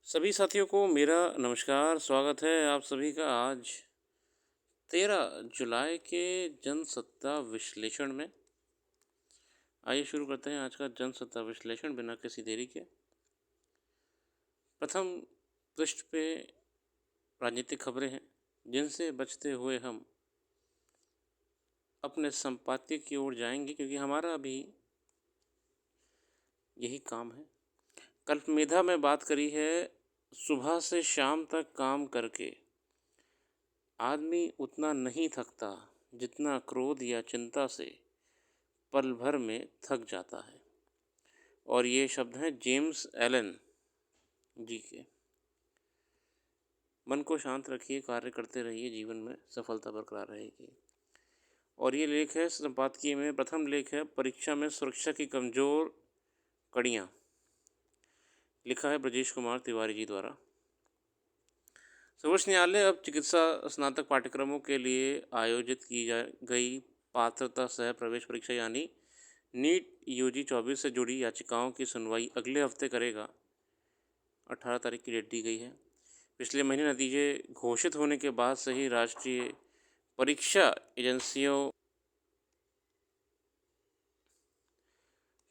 सभी साथियों को मेरा नमस्कार, स्वागत है आप सभी का आज 13 जुलाई के जनसत्ता विश्लेषण में। आइए शुरू करते हैं आज का जनसत्ता विश्लेषण बिना किसी देरी के। प्रथम पृष्ठ पे राजनीतिक खबरें हैं, जिनसे बचते हुए हम अपने संपादकीय की ओर जाएंगे, क्योंकि हमारा अभी यही काम है। कल्पमेधा में बात करी है, सुबह से शाम तक काम करके आदमी उतना नहीं थकता जितना क्रोध या चिंता से पल भर में थक जाता है। और ये शब्द हैं जेम्स एलन जी के। मन को शांत रखिए, कार्य करते रहिए, जीवन में सफलता बरकरार रहेगी। और ये लेख है संपादकीय में, प्रथम लेख है, परीक्षा में सुरक्षा की कमज़ोर कड़ियाँ। लिखा है ब्रजेश कुमार तिवारी जी द्वारा। सर्वोच्च न्यायालय अब चिकित्सा स्नातक पाठ्यक्रमों के लिए आयोजित की गई पात्रता सह प्रवेश परीक्षा यानी नीट यूजी 24 से जुड़ी याचिकाओं की सुनवाई अगले हफ्ते करेगा। 18 तारीख की डेट दी गई है। पिछले महीने नतीजे घोषित होने के बाद से ही राष्ट्रीय परीक्षा एजेंसियों,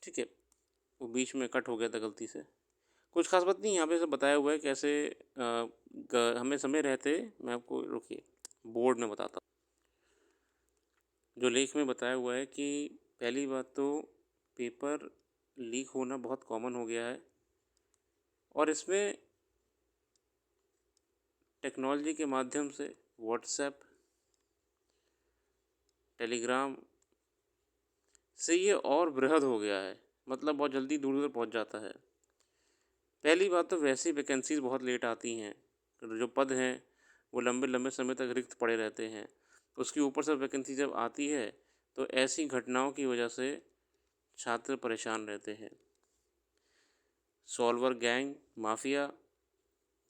ठीक है, वो बीच में कट हो गया था गलती से, कुछ खास बात नहीं, यहाँ पे सब बताया हुआ है कैसे हमें समय रहते, मैं आपको रुकिए बोर्ड में बताता हूँ। जो लेख में बताया हुआ है कि पहली बात तो पेपर लीक होना बहुत कॉमन हो गया है, और इसमें टेक्नोलॉजी के माध्यम से व्हाट्सएप, टेलीग्राम से ये और बृहद हो गया है, मतलब बहुत जल्दी दूर दूर पहुंच जाता है। पहली बात तो वैसी वैकेंसीज बहुत लेट आती हैं, जो पद हैं वो लंबे लंबे समय तक रिक्त पड़े रहते हैं। उसके ऊपर से वैकेंसी जब आती है तो ऐसी घटनाओं की वजह से छात्र परेशान रहते हैं। सॉल्वर गैंग, माफिया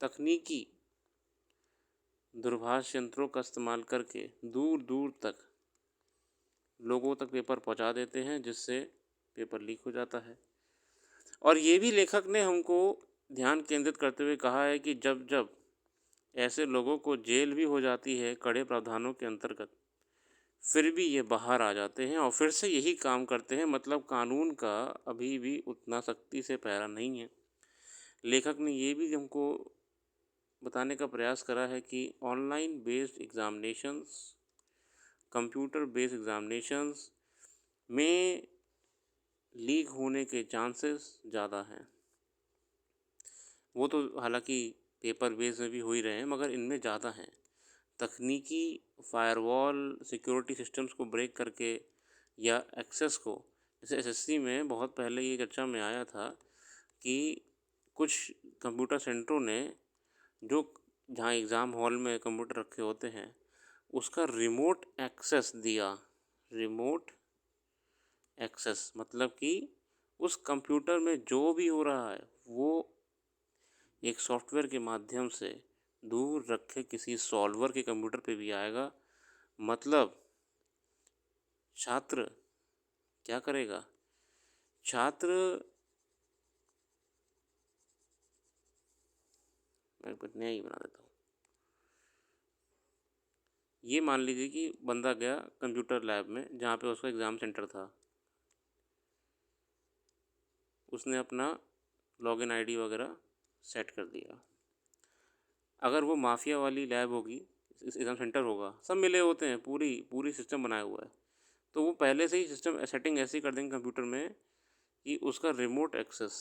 तकनीकी दूरभाष यंत्रों का इस्तेमाल करके दूर दूर तक लोगों तक पेपर पहुंचा देते हैं, जिससे पेपर लीक हो जाता है। और ये भी लेखक ने हमको ध्यान केंद्रित करते हुए कहा है कि जब जब ऐसे लोगों को जेल भी हो जाती है कड़े प्रावधानों के अंतर्गत, फिर भी ये बाहर आ जाते हैं और फिर से यही काम करते हैं, मतलब कानून का अभी भी उतना सख्ती से पहरा नहीं है। लेखक ने ये भी हमको बताने का प्रयास करा है कि online based examinations, computer based examinations में लीक होने के चांसेस ज़्यादा हैं। वो तो हालांकि पेपर बेस में भी हो ही रहे हैं, मगर इनमें ज़्यादा हैं। तकनीकी फायरवॉल सिक्योरिटी सिस्टम्स को ब्रेक करके या एक्सेस को, जैसे एसएससी में बहुत पहले ये चर्चा में आया था कि कुछ कंप्यूटर सेंटरों ने, जो जहाँ एग्ज़ाम हॉल में कंप्यूटर रखे होते हैं, उसका रिमोट एक्सेस दिया। रिमोट एक्सेस मतलब कि उस कंप्यूटर में जो भी हो रहा है वो एक सॉफ्टवेयर के माध्यम से दूर रखे किसी सॉल्वर के कंप्यूटर पे भी आएगा। मतलब छात्र क्या करेगा? छात्र, मैं कुछ नया ही बना देता हूँ। ये मान लीजिए कि बंदा गया कंप्यूटर लैब में जहाँ पे उसका एग्ज़ाम सेंटर था, उसने अपना लॉगिन आईडी वगैरह सेट कर दिया। अगर वो माफिया वाली लैब होगी, एग्ज़ाम सेंटर होगा, सब मिले होते हैं, पूरी पूरी सिस्टम बनाया हुआ है, तो वो पहले से ही सिस्टम सेटिंग ऐसी कर देंगे कंप्यूटर में कि उसका रिमोट एक्सेस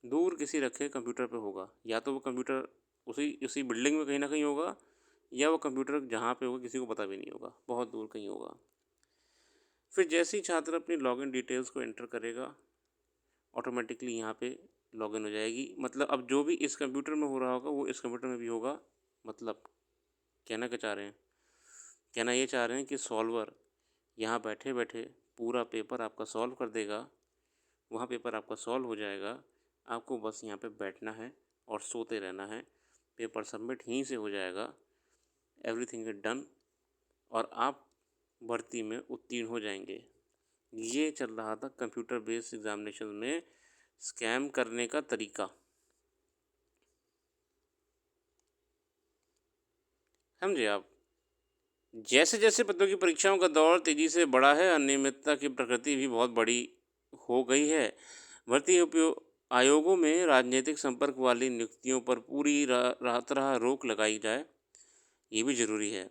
दूर किसी रखे कंप्यूटर पे होगा। या तो वो कंप्यूटर उसी उसी बिल्डिंग में कहीं ना कहीं होगा, या वो कंप्यूटर जहाँ पे होगा किसी को पता भी नहीं होगा, बहुत दूर कहीं होगा। फिर जैसे ही छात्र अपनी लॉगिन डिटेल्स को एंटर करेगा, ऑटोमेटिकली यहाँ पे लॉगिन हो जाएगी। मतलब अब जो भी इस कंप्यूटर में हो रहा होगा वो इस कंप्यूटर में भी होगा। मतलब कहना क्या चाह रहे हैं? कहना ये चाह रहे हैं कि सॉल्वर यहाँ बैठे बैठे पूरा पेपर आपका सॉल्व कर देगा, वहाँ पेपर आपका सॉल्व हो जाएगा, आपको बस यहाँ पे बैठना है और सोते रहना है, पेपर सबमिट यहीं से हो जाएगा, एवरीथिंग इज डन, और आप भर्ती में उत्तीर्ण हो जाएंगे। ये चल रहा था कंप्यूटर बेस्ड एग्जामिनेशन में स्कैम करने का तरीका। समझे आप? जैसे जैसे प्रतियोगी परीक्षाओं का दौर तेजी से बढ़ा है, अनियमितता की प्रकृति भी बहुत बड़ी हो गई है। भर्ती आयोगों में राजनीतिक संपर्क वाली नियुक्तियों पर पूरी तरह रोक लगाई जाए, ये भी ज़रूरी है।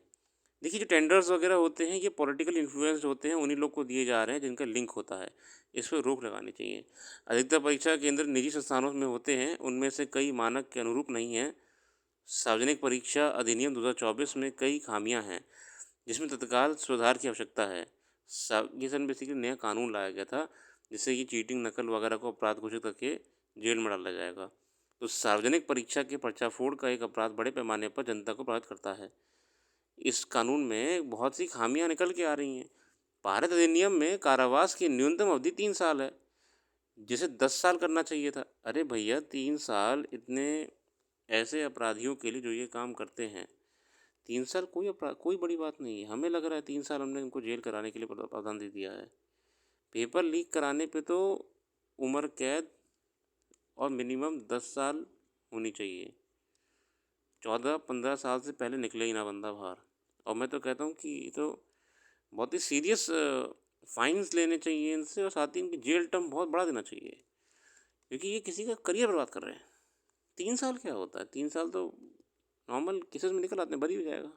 देखिए, जो टेंडर्स वगैरह होते हैं, ये पॉलिटिकल इन्फ्लुएंस्ड होते हैं, उन्हीं लोग को दिए जा रहे हैं जिनका लिंक होता है। इस पे रोक लगानी चाहिए। अधिकतर परीक्षा केंद्र निजी संस्थानों में होते हैं, उनमें से कई मानक के अनुरूप नहीं हैं। सार्वजनिक परीक्षा अधिनियम 2024 में कई खामियां हैं, जिसमें तत्काल सुधार की आवश्यकता है। ये सन बेसिकली नया कानून लाया गया था, जिससे ये चीटिंग, नकल वगैरह को अपराध घोषित करके जेल में डाला जाएगा। तो सार्वजनिक परीक्षा के पर्चाफोड़ का एक अपराध बड़े पैमाने पर जनता को प्रभावित करता है। इस कानून में बहुत सी खामियां निकल के आ रही हैं। भारत अधिनियम में कारावास की न्यूनतम अवधि 3 साल है, जिसे 10 साल करना चाहिए था। अरे भैया, 3 साल इतने ऐसे अपराधियों के लिए जो ये काम करते हैं, 3 साल कोई बड़ी बात नहीं है। हमें लग रहा है 3 साल हमने उनको जेल कराने के लिए प्रावधान दे दिया है। पेपर लीक कराने पे तो उम्र कैद और मिनिमम 10 साल होनी चाहिए। 14-15 साल से पहले निकले ही ना बंदा बाहर। और मैं तो कहता हूँ कि ये तो बहुत ही सीरियस फाइन्स लेने चाहिए इनसे, और साथ ही इनकी जेल टर्म बहुत बड़ा देना चाहिए, क्योंकि ये किसी का करियर बर्बाद कर रहे हैं। 3 साल क्या होता है? 3 साल तो नॉर्मल केसेस में निकल आते हैं, बरी हो जाएगा।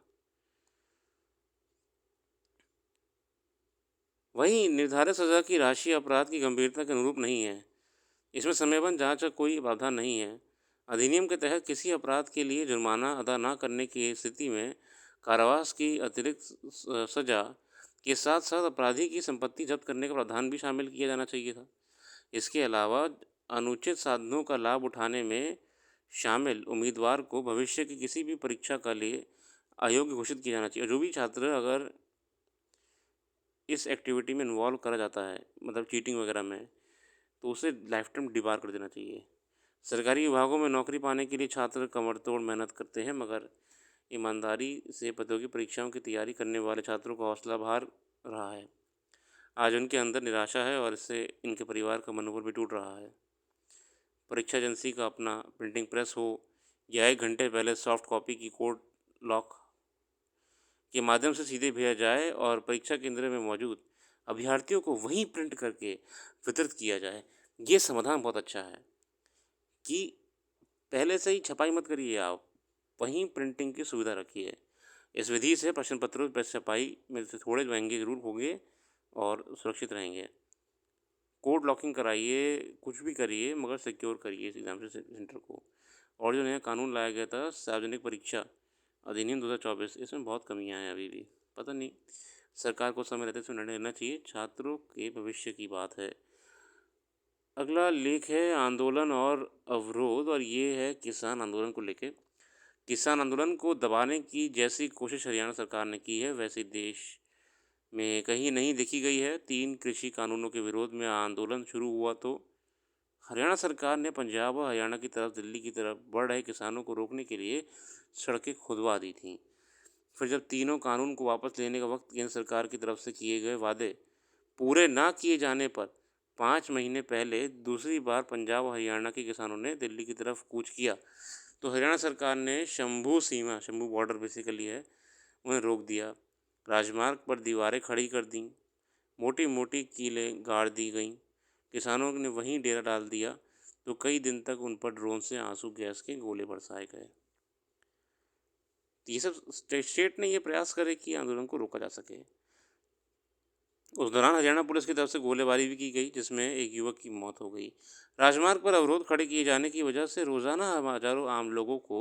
वहीं निर्धारित सज़ा की राशि अपराध की गंभीरता के अनुरूप नहीं है। इसमें समयबद्ध जांच का कोई प्रावधान नहीं है। अधिनियम के तहत किसी अपराध के लिए जुर्माना अदा न करने की स्थिति में कारावास की अतिरिक्त सज़ा के साथ साथ अपराधी की संपत्ति जब्त करने का प्रावधान भी शामिल किया जाना चाहिए था। इसके अलावा अनुचित साधनों का लाभ उठाने में शामिल उम्मीदवार को भविष्य की किसी भी परीक्षा के लिए अयोग्य घोषित किया जाना चाहिए। जो भी छात्र अगर इस एक्टिविटी में इन्वॉल्व करा जाता है, मतलब चीटिंग वगैरह में, तो उसे लाइफ टाइम डिबार कर देना चाहिए। सरकारी विभागों में नौकरी पाने के लिए छात्र कमर तोड़ मेहनत करते हैं, मगर ईमानदारी से प्रतियोगी परीक्षाओं की तैयारी करने वाले छात्रों का हौसला बाहर रहा है। आज उनके अंदर निराशा है और इससे इनके परिवार का मनोबल भी टूट रहा है। परीक्षा एजेंसी का अपना प्रिंटिंग प्रेस हो या 1 घंटे पहले सॉफ्ट कॉपी की कोड लॉक के माध्यम से सीधे भेजा जाए और परीक्षा केंद्र में मौजूद अभ्यर्थियों को वहीं प्रिंट करके वितरित किया जाए, ये समाधान बहुत अच्छा है। कि पहले से ही छपाई मत करिए आप, वहीं प्रिंटिंग की सुविधा रखिए। इस विधि से प्रश्न पत्रों पर छपाई में से थोड़े महंगे जरूर होंगे और सुरक्षित रहेंगे। कोड लॉकिंग कराइए, कुछ भी करिए, मगर सिक्योर करिए इस एग्जाम सेंटर को। और जो नया कानून लाया गया था सार्वजनिक परीक्षा अधिनियम 2024, इसमें बहुत कमियां हैं अभी भी। पता नहीं, सरकार को समय रहते इसमें निर्णय लेना चाहिए। छात्रों के भविष्य की बात है। अगला लेख है आंदोलन और अवरोध, और ये है किसान आंदोलन को लेके। किसान आंदोलन को दबाने की जैसी कोशिश हरियाणा सरकार ने की है, वैसे देश में कहीं नहीं देखी गई है। 3 कृषि कानूनों के विरोध में आंदोलन शुरू हुआ तो हरियाणा सरकार ने पंजाब और हरियाणा की तरफ, दिल्ली की तरफ बढ़ रहे किसानों को रोकने के लिए सड़कें खुदवा दी थीं। फिर जब तीनों कानून को वापस लेने का वक्त केंद्र सरकार की तरफ से किए गए वादे पूरे ना किए जाने पर 5 महीने पहले दूसरी बार पंजाब और हरियाणा के किसानों ने दिल्ली की तरफ कूच किया, तो हरियाणा सरकार ने शंभू बॉर्डर बेसिकली है, उन्हें रोक दिया। राजमार्ग पर दीवारें खड़ी कर दी, मोटी मोटी कीलें गाड़ दी गईं। किसानों ने वहीं डेरा डाल दिया, तो कई दिन तक उन पर ड्रोन से आंसू गैस के गोले बरसाए गए। ये सब स्टेट ने ये प्रयास करे कि आंदोलन को रोका जा सके। उस दौरान हरियाणा पुलिस की तरफ से गोलीबारी भी की गई, जिसमें एक युवक की मौत हो गई। राजमार्ग पर अवरोध खड़े किए जाने की वजह से रोज़ाना हजारों आम लोगों को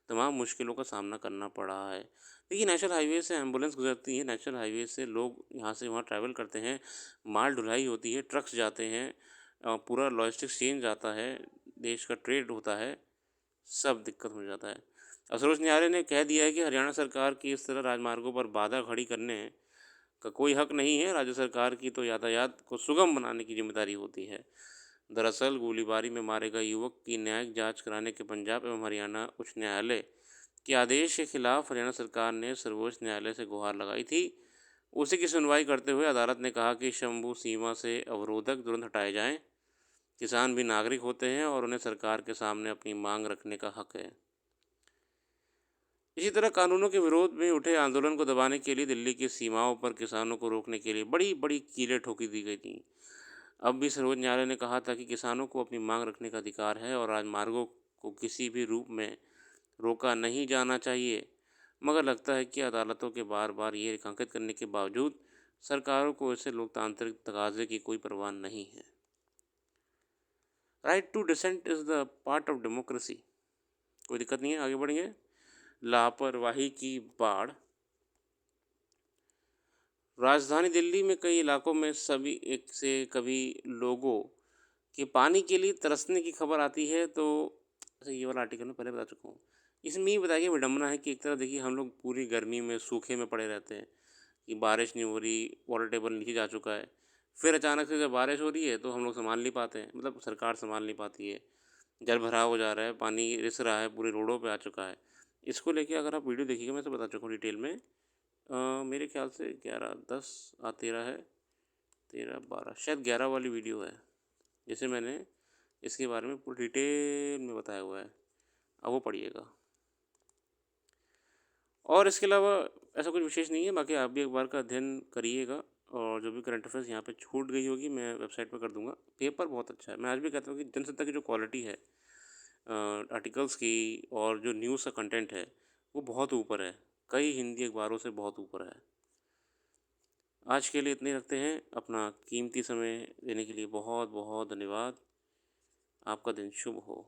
तमाम मुश्किलों का सामना करना पड़ रहा है। देखिए, नेशनल हाईवे से एम्बुलेंस गुजरती है, नेशनल हाईवे से लोग यहाँ से वहाँ ट्रैवल करते हैं, माल ढुलाई होती है, ट्रक्स जाते हैं, पूरा लॉजिस्टिक्स चेंज जाता है, देश का ट्रेड होता है, सब दिक्कत हो जाता है। सर्वोच्च न्यायालय ने कह दिया है कि हरियाणा सरकार की इस तरह राजमार्गों पर बाधा खड़ी करने का कोई हक नहीं है। राज्य सरकार की तो यातायात को सुगम बनाने की जिम्मेदारी होती है। दरअसल गोलीबारी में मारे गए युवक की न्यायिक जांच कराने के पंजाब एवं हरियाणा उच्च न्यायालय के आदेश के खिलाफ हरियाणा सरकार ने सर्वोच्च न्यायालय से गुहार लगाई थी। उसी की सुनवाई करते हुए अदालत ने कहा कि शंभू सीमा से अवरोधक तुरंत हटाए जाएं। किसान भी नागरिक होते हैं और उन्हें सरकार के सामने अपनी मांग रखने का हक है। इसी तरह कानूनों के विरोध में उठे आंदोलन को दबाने के लिए दिल्ली की सीमाओं पर किसानों को रोकने के लिए बड़ी बड़ी कीलें ठोकी दी गई थी। अब भी सर्वोच्च न्यायालय ने कहा था कि किसानों को अपनी मांग रखने का अधिकार है और राजमार्गों को किसी भी रूप में रोका नहीं जाना चाहिए। मगर लगता है कि अदालतों के बार बार ये रेखांकित करने के बावजूद सरकारों को ऐसे लोकतांत्रिक तकाजे की कोई परवाह नहीं है। Right to dissent is the part of democracy. कोई दिक्कत नहीं है, आगे बढ़ेंगे। लापरवाही की बाढ़। राजधानी दिल्ली में कई इलाकों में सभी एक से कभी लोगों के पानी के लिए तरसने की खबर आती है। तो अच्छा, ये वाला आर्टिकल मैं पहले बता चुका हूँ। इसमें ये बताया कि विडम्बना है कि एक तरह देखिए हम लोग पूरी गर्मी में सूखे में पड़े रहते हैं कि बारिश नहीं हो रही, वाटर टेबल नीचे जा चुका है। फिर अचानक से जब बारिश हो रही है तो हम लोग संभाल नहीं पाते हैं, मतलब सरकार संभाल नहीं पाती है। जल भराव हो जा रहा है, पानी रिस रहा है, पूरे रोडों पे आ चुका है। इसको लेके अगर आप वीडियो देखिएगा, मैं तो बता चुका हूँ डिटेल में। मेरे ख्याल से 11 10 13 है, 13 12 शायद 11 वाली वीडियो है, जिसे मैंने इसके बारे में पूरी डिटेल में बताया हुआ है। अब वो पढ़िएगा। और इसके अलावा ऐसा कुछ विशेष नहीं है, बाकी आप भी अखबार का अध्ययन करिएगा। और जो भी करंट अफेयर्स यहाँ पे छूट गई होगी मैं वेबसाइट पे कर दूंगा। पेपर बहुत अच्छा है। मैं आज भी कहता हूँ कि जनसत्ता की जो क्वालिटी है आर्टिकल्स की और जो न्यूज़ का कंटेंट है वो बहुत ऊपर है, कई हिंदी अखबारों से बहुत ऊपर है। आज के लिए इतने रखते हैं। अपना कीमती समय देने के लिए बहुत बहुत धन्यवाद। आपका दिन शुभ हो।